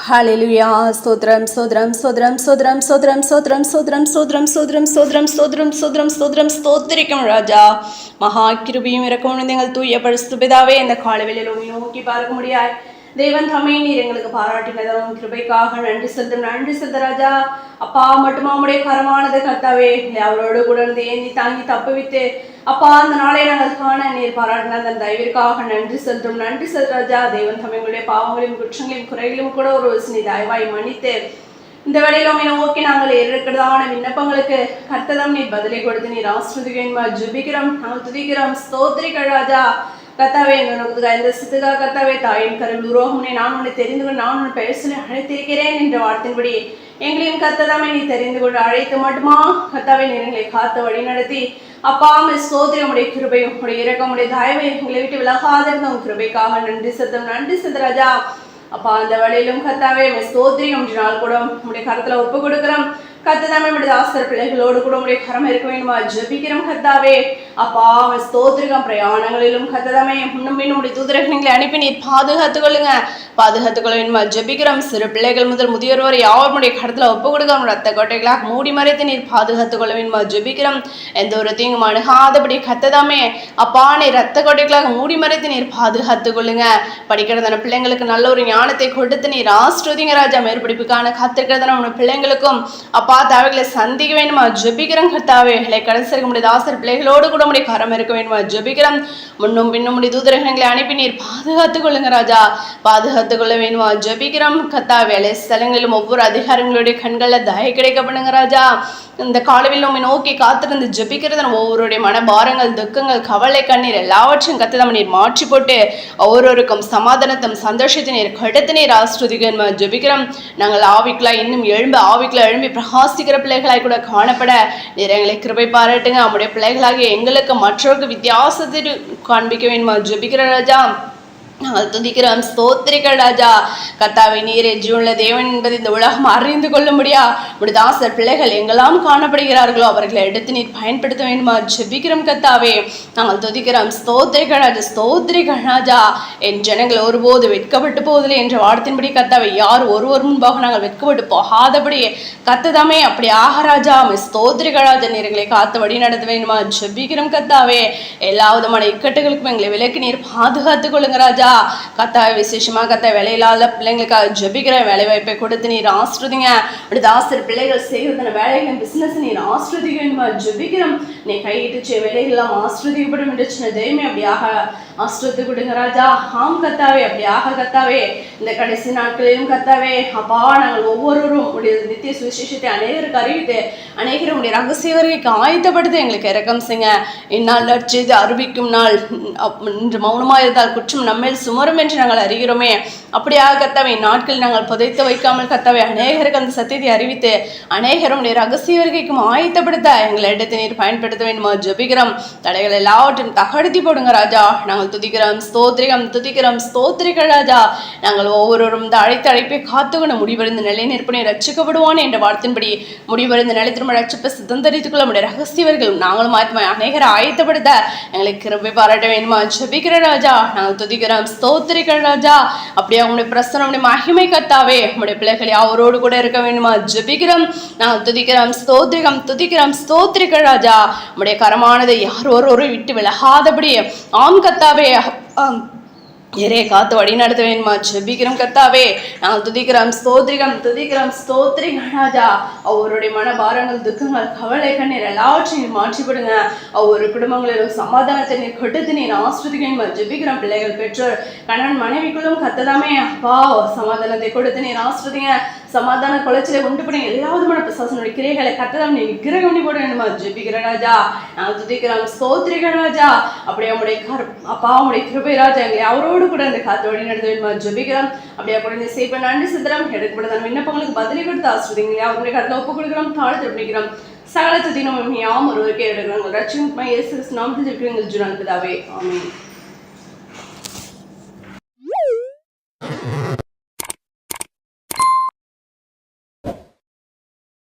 ஹalleluya ஸ்தோத்திரம் ஸ்தோத்திரம் ஸ்தோத்திரம் ஸ்தோத்திரம் ஸ்தோத்திரம் ஸ்தோத்திரம் ஸ்தோத்திரம் ஸ்தோத்திரம் ஸ்தோத்திரம் ஸ்தோத்திரம் ஸ்தோத்திரம் ஸ்தோத்திரம் ஸ்தோத்திரம் ஸ்தோத்திரிக்கும் ராஜா மகா கிருபையும் இரக்கமும் நீங்கள் தூய பரிசுத்த பிதாவே இந்த காலவேளையில் உம்மை நோக்கி பார்க்க முடியாது தேவன் தம்மை நீர் எங்களுக்கு பாராட்டினதும் கிருபைக்காக நன்றி செலுத்த ராஜா அப்பா மட்டுமா உடைய கரமானது கர்த்தாவே அவரோடு கூட இருந்து ஏந்தி தாங்கி தப்புவித்து அப்பா அந்த நாளை நாங்கள் காண நீர் பாராட்டின அந்த தயவிற்காக நன்றி செலுத்த ராஜா தேவன் தம்மையுடைய பாவங்களையும் குற்றங்களையும் குறைகளையும் கூட ஒரு சினி தயவாய் மன்னித்து இந்த வேளையில உம்மை நோக்கி நாங்கள் இருக்கிறதான விண்ணப்பங்களுக்கு கர்த்ததம் நீர் பதிலை கொடுத்து நீர் ஆஸ்வதிக்கிறோம் ஜெபிக்கிறோம் நாங்கள் துதிக்கிறோம் ஸ்தோத்திரிகள் ராஜா கர்த்தாவே இந்த சித்துகா கர்த்தாவே தாயின் கருள் உருவகம்னே நான் உன்னை தெரிந்து கொண்டு நான் உன் பெயர் சொல்லி அழைத்திருக்கிறேன் என்ற வார்த்தையின்படி எங்களையும் கர்த்ததாமே நீ தெரிந்து கொண்டு அழைத்து மட்டுமா கர்த்தாவே நீர் எங்களை காத்து வழி நடத்தி அப்பா ஸ்தோத்திரம் உடைய கிருபையும் உடைய இரக்கம் உடைய தயவை எங்களை விட்டு விலகாதிருந்த உன் கிருபைக்காக நன்றி செலுத்த ராஜா அப்பா அந்த வழியிலும் கர்த்தாவே ஸ்தோத்திரம் நாள் கூட உடைய கரத்துல ஒப்பு கொடுக்கிறோம் கர்த்ததாமே நம்முடைய ஆசிரியர் பிள்ளைகளோடு கூட உடைய கரம் இருக்க வேண்டுமா ஜெபிக்கிறோம் கர்த்தாவே அப்பா ஸ்தோத்திரிகம் பிரயாணங்களிலும் கர்த்ததாமே முன்னும் பின்னும் உடைய தூதரங்களை அனுப்பி நீர் பாதுகாத்துக்கொள்ள வேண்டுமா ஜெபிக்கிறோம் சிறு பிள்ளைகள் முதல் முதியோர் வரை யாவருடைய கடத்துல ஒப்பு கொடுக்கிறோம் ரத்த கோட்டைகளாக மூடி மறைத்து நீர் பாதுகாத்துக்கொள்ள வேண்டுமா ஜெபிக்கிறோம் எந்த ஒரு தீங்கும் அணுகாதபடி கர்த்ததாமே அப்பா நீர் ரத்த கோட்டைகளாக மூடி மறைத்து நீர் பாதுகாத்துக்கொள்ளுங்க படிக்கிறதான பிள்ளைங்களுக்கு நல்ல ஒரு ஞானத்தை கொடுத்து நீர் ஆஸ்ரோதிங்க ராஜா மேற்படிப்புக்கான காத்திருக்கிறதான உன் பிள்ளைங்களுக்கும் அப்பா தேவைகளை சந்திக்க வேண்டுமா ஜெபிக்கிறோம் கர்த்தாவே கடைசியாக முடிய ஆசிரியர் பிள்ளைகளோடு கூட உடைய கரம் இருக்க வேண்டுமா ஜெபிக்கிறோம் முன்னும் பின்னும் முடிய தூதரகங்களை அனுப்பி நீர் பாதுகாத்துக் கொள்ளுங்க ராஜா பாதுகாத்துக் கொள்ள வேண்டுமா ஜெபிக்கிறோம் கர்த்தாவே வேலை ஸ்தலங்களிலும் ஒவ்வொரு அதிகாரங்களுடைய கண்களில் தயை கிடைக்கப்படுங்க ராஜா இந்த காலவில் நம்மை நோக்கி காத்திருந்து ஜெபிக்கிறது ஒவ்வொருடைய மனபாரங்கள் துக்கங்கள் கவலை கண்ணீர் எல்லாவற்றையும் கர்த்ததாமே நீர் மாற்றி போட்டு ஒவ்வொருவருக்கும் சமாதானத்தும் சந்தோஷத்தை நீர் கடுத்து நீர் ஆஸ்வதிக்க ஜெபிக்கிறோம் நாங்கள் இன்னும் ஆவிக்குள்ள எழும்பி பிரகாசிக்கிற பிள்ளைகளாய் கூட காணப்பட நீர் எங்களை கிருபை பாராட்டுங்க நம்முடைய பிள்ளைகளாகிய எங்களுக்கு மற்றவருக்கு வித்தியாசத்தை காண்பிக்க வேண்டுமா ஜெபிக்கிற ராஜா நாங்கள் துதிக்கிறோம் ஸ்தோத்திரிகள் ராஜா கர்த்தாவே நீரே ஜீவனுள்ள தேவன் என்பது இந்த உலகம் அறிந்து கொள்ள முடியாது தாசர் பிள்ளைகள் எங்கெல்லாம் காணப்படுகிறார்களோ அவர்களை எடுத்து நீர் பயன்படுத்த வேண்டுமா ஜெபிக்கிறோம் கர்த்தாவே நாங்கள் துதிக்கிறோம் ஸ்தோத்திரிகள் ராஜா என் ஜனங்கள் ஒருபோது வெட்கப்பட்டு போவதில்லை என்ற வார்த்தையின்படி கர்த்தாவே யார் ஒருவர் முன்பாக நாங்கள் வெட்கப்பட்டு போகாதபடி கர்த்ததாமே அப்படி ராஜா ஸ்தோத்திரிகள் ராஜா நீர் எங்களை காத்து வழி நடத்த வேண்டுமா ஜெபிக்கிறோம் கர்த்தாவே எல்லா விதமான இக்கட்டுகளுக்கும் எங்களை விலக்கி நீர் பாதுகாத்துக் கொள்ளுங்க ராஜா கர்த்தாவே விசேஷமா கர்த்தாவே வேலையில்லாத பிள்ளைங்களுக்காக ஜெபிக்கிற வேலை வாய்ப்பை கொடுத்து நீர் ஆஸ்வதிங்க ஆசிரியர் பிள்ளைகள் செய்கிறதான வேலைகளின் பிசினஸ் நீர் ஆஸ்வதிக்க வேண்டுமா ஜெபிக்கிறோம் நீ கையிட்டு வேலைகள்லாம் ஆஸ்வதிக்கப்படும் என்று சின்ன தெய்வமே அப்படியாக ஆஸ்வதி கொடுங்க ராஜா ஆம் கர்த்தாவே அப்படியாக கர்த்தாவே இந்த கடைசி நாட்களிலும் கர்த்தாவே அப்பா நாங்கள் ஒவ்வொருவரும் உடைய நித்திய சுவிசேஷத்தை அநேகருக்கு அறிவித்து அநேகரும் உடைய ரகசிய வருகைக்கு ஆயத்தப்படுத்த எங்களுக்கு இரக்கம் செய்யுங்க இந்நாள் செய்து அறிவிக்கும் நாள் இன்று மௌனமாக இருந்தால் குற்றம் நம்மேல் சுமரும் என்று நாங்கள் அறிகிறோமே அப்படியாக கர்த்தாவே நாட்கள் நாங்கள் புதைத்து வைக்காமல் கர்த்தாவே அநேகருக்கு அந்த சத்தியத்தை அறிவித்து அநேகரும் ரகசிய வருகைக்கும் ஆயத்தப்படுத்த எங்களை எடுத்து நீர் பயன்படுத்த வேண்டுமா ஜெபிக்கிறோம் தடைகள் எல்லாவற்றையும் தகடுத்தி போடுங்க ராஜா நாங்கள் துதிக்கிறோம் ஸ்தோத்திரிகள் ராஜா நாங்கள் ஒவ்வொருவரும் இந்த அழைப்பை காத்துக்கொண்டு முடிவறிந்த நிலை நிற்பனை ரட்சிக்கப்படுவான் என்ற வார்த்தையின்படி முடிவறிந்த நிலை திரும்ப ரட்சிப்பை சுதந்திரித்துக் கொள்ள முடிய ரகசியவர்களும் நாங்களும் அநேகரை ஆயத்தப்படுத்த எங்களை கிருபை பாராட்ட வேண்டுமா ஜெபிக்கிற ராஜா நாங்கள் துதிக்கிறோம் ஸ்தோத்திரிகள் ராஜா அப்படியே உங்களுடைய பிரசனம் உடைய மகிமை கர்த்தாவே உங்களுடைய பிள்ளைகளை அவரோடு கூட இருக்க வேண்டுமா ஜெபிக்கிறோம் நாங்கள் துதிக்கிறோம் ஸ்தோத்திரிகள் ராஜா உங்களுடைய கரமானதை யார் ஒரு விட்டு விலகாதபடி ஆம் கர்த்தாவே காத்து வழி நடத்த வேணுமா ஜெபிக்கிறோம் கர்த்தாவே நாங்கள் துதிக்கிறோம் ஸ்தோத்திரிகள் ராஜா அவருடைய மனபாரங்கள் துக்கங்கள் கவலை கண்ணீர் எல்லாவற்றையும் மாற்றிப்படுங்க ஒவ்வொரு குடும்பங்களிலும் சமாதானத்தை நீர் கொடுத்து நீர் ஆஸ்வதிக்க ஜெபிக்கிறோம் பிள்ளைகள் பெற்றோர் கணவன் மனைவிக்குள்ளும் கர்த்ததாமே அப்பா சமாதானத்தை கொடுத்து நீர் ஆஸ்வதிங்க சமாதான குலைச்சலை உண்டு பண்ணி எல்லா விதமான பிசாசனுடைய கிரைகளை கர்த்ததாம் நீ கிரகம் பண்ணி போட வேண்டுமா ஜெபிக்கிற ராஜா நாங்கள் துதிக்கிறோம் ஸ்தோத்திரிகள் ராஜா அப்படியே உடைய கிருபை ராஜா எங்களை அவரோடு கூட அந்த காத்து வழி நடத்த வேண்டுமா ஜெபிக்கிறோம் அப்படியே கூட சேப்ப நன்றி சித்திரம் எடுக்கப்பட்ட விண்ணப்பங்களுக்கு பதிலை கொடுத்து ஆஸ்வதிங்க அவருடைய கருத்துல ஒப்பு கொடுக்கிறோம் தாழ்த்து பிடிக்கிறோம் சகல சத்தியம் யாம் ஒருவருக்கே எடுக்கிறோம் ரட்சியம் இயேசு நாமத்தில் ஜெபிக்கிறோம் எங்கள் ஜீவன் பிதாவே ஆமென்.